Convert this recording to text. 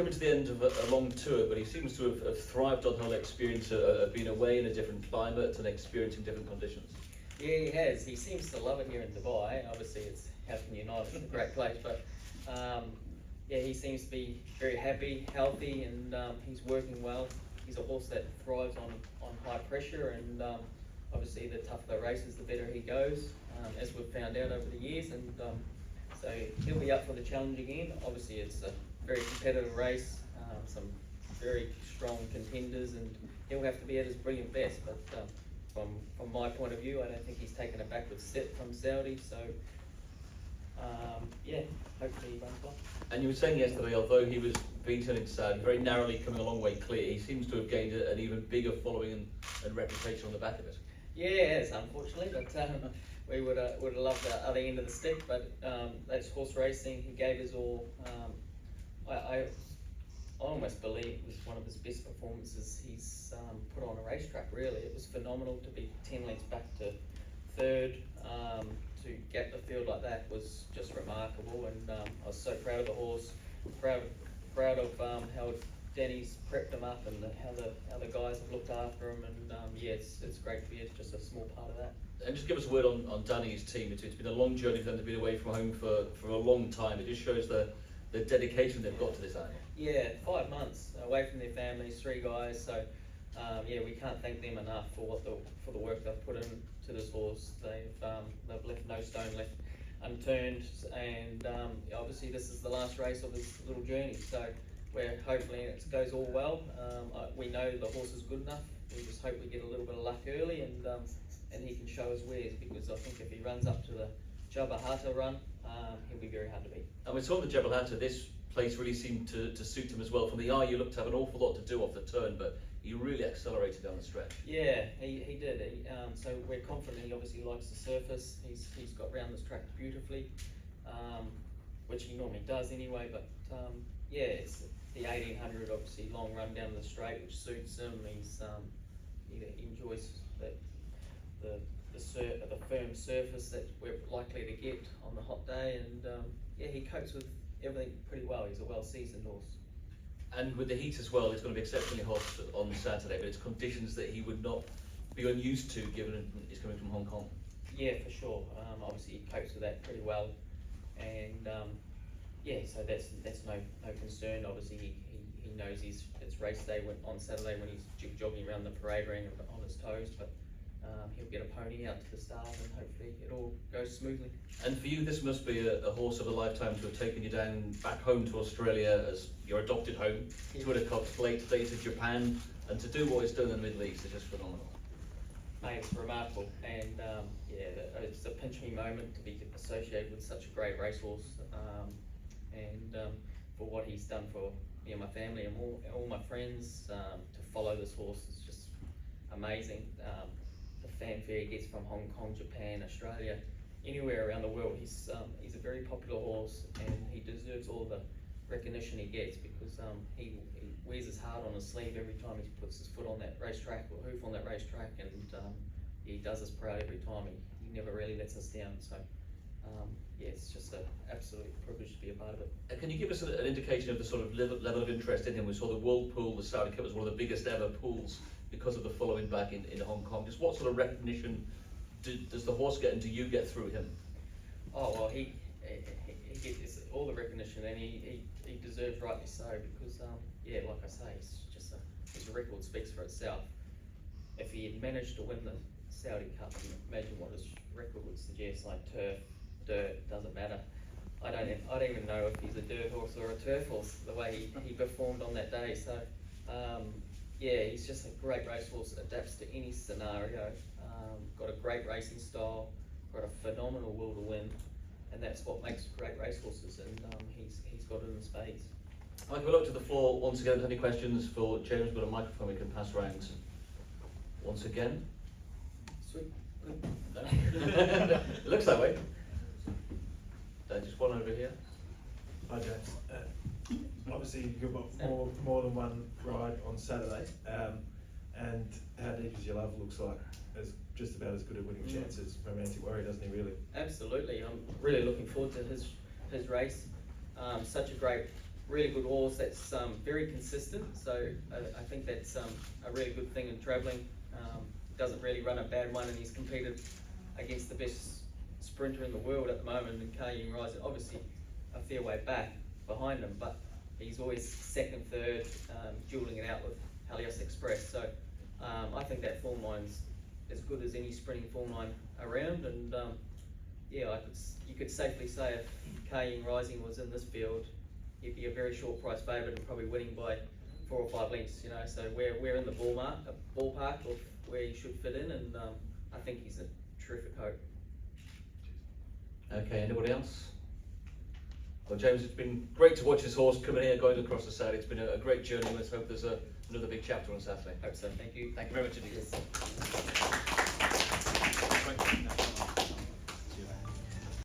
Coming to the end of a long tour, but he seems to have thrived on the whole experience of being away in a different climate and experiencing different conditions. Yeah, he has. He seems to love it here in Dubai. Obviously, how can you not? It's a great place, but yeah, he seems to be very happy, healthy, and he's working well. He's a horse that thrives on high pressure, and obviously the tougher the races, the better he goes, as we've found out over the years. And so he'll be up for the challenge again. Obviously, it's a very competitive race, some very strong contenders, and he'll have to be at his brilliant best. But from my point of view, I don't think he's taken a backward step from Saudi. So yeah, hopefully he runs well. And you were saying yesterday, although he was beaten in Saudi, very narrowly coming a long way clear, he seems to have gained an even bigger following and reputation on the back of it. Yeah, it is, unfortunately, but we would have loved the other end of the stick. But that's horse racing. He gave his all. I almost believe it was one of his best performances he's put on a racetrack, really. It was phenomenal to be 10 lengths back to third. To get the field like that was just remarkable, and I was so proud of the horse, proud of how Danny's prepped him up, and how the guys have looked after him, and yeah, it's great to be just a small part of that. And just give us a word on Danny's team. It's been a long journey for them to be away from home for a long time. It just shows the dedication they've got to this animal. Yeah, 5 months away from their families, 3 guys. So yeah, we can't thank them enough for the work they've put into this horse. They've left no stone left unturned, and obviously this is the last race of his little journey. So we're hopefully it goes all well. We know the horse is good enough. We just hope we get a little bit of luck early, and he can show his wares, because I think if he runs up to the Jabal Hatta run, he'll be very hard to beat. And we saw the Jabal Hatta, this place really seemed to suit him as well. From the eye, you looked to have an awful lot to do off the turn, but he really accelerated down the stretch. Yeah, he did. So we're confident he obviously likes the surface. He's got round this track beautifully, which he normally does anyway. But yeah, it's the 1800, obviously long run down the straight, which suits him. He enjoys the firm surface that we're likely to get on the hot day, and yeah, he copes with everything pretty well. He's a well-seasoned horse. And with the heat as well, it's going to be exceptionally hot on Saturday, but it's conditions that he would not be unused to, given he's coming from Hong Kong. Yeah, for sure. Obviously, he copes with that pretty well, and yeah, so that's no concern. Obviously, he knows it's race day on Saturday when he's jogging around the parade ring on his toes, but he'll get a pony out to the start, and hopefully it all goes smoothly. And for you, this must be a horse of a lifetime to have taken you down back home to Australia as your adopted home, to win a cup, late to Japan, and to do what he's done in the Middle East is just phenomenal. Mate, it's remarkable, and yeah, it's a pinch me moment to be associated with such a great racehorse, and for what he's done for me and my family and all my friends. To follow this horse is just amazing. The fanfare he gets from Hong Kong, Japan, Australia, anywhere around the world. He's a very popular horse, and he deserves all the recognition he gets, because he wears his heart on his sleeve every time he puts his foot on that racetrack or hoof on that racetrack, and he does us proud every time. He never really lets us down. So yeah, it's just an absolute privilege to be a part of it. Can you give us an indication of the sort of level of interest in him? We saw the World Pool, the Saudi Cup was one of the biggest ever pools because of the following back in Hong Kong. Just what sort of recognition does the horse get, and do you get through him? Oh well, he gets all the recognition, and he deserves rightly so, because yeah, like I say, his record speaks for itself. If he had managed to win the Saudi Cup, imagine what his record would suggest. Like turf, dirt, doesn't matter. I don't even know if he's a dirt horse or a turf horse, the way he performed on that day. So yeah, he's just a great racehorse, adapts to any scenario, got a great racing style, got a phenomenal will to win, and that's what makes great racehorses, and he's got it in spades. Mike, we'll look to the floor once again. Any questions for James? We've got a microphone we can pass around once again. Sweet. It looks that way. Just one over here. Hi James. Obviously you've got more than one ride on Saturday, and how deep is your love looks like as just about as good a winning chance as Romantic Warrior, doesn't he really? Absolutely. I'm really looking forward to his race. Such a great really good horse that's very consistent, so I think that's a really good thing in travelling. Doesn't really run a bad one, and he's competed against the best sprinter in the world at the moment in Kaying Rising. Obviously a fair way back behind him, but he's always second, third, duelling it out with Helios Express. So I think that form line's as good as any sprinting form line around, and yeah, you could safely say if Kaying Rising was in this field, he'd be a very short price favourite and probably winning by 4 or 5 lengths, you know, so we're in the ballpark of where he should fit in, and I think he's a terrific hope. Okay, anybody else? Well, James, it's been great to watch this horse coming here, going across the Saturday. It's been a great journey. Let's hope there's another big chapter on Saturday. Hope so, thank you. Thank you very much indeed. Yes. Thank you.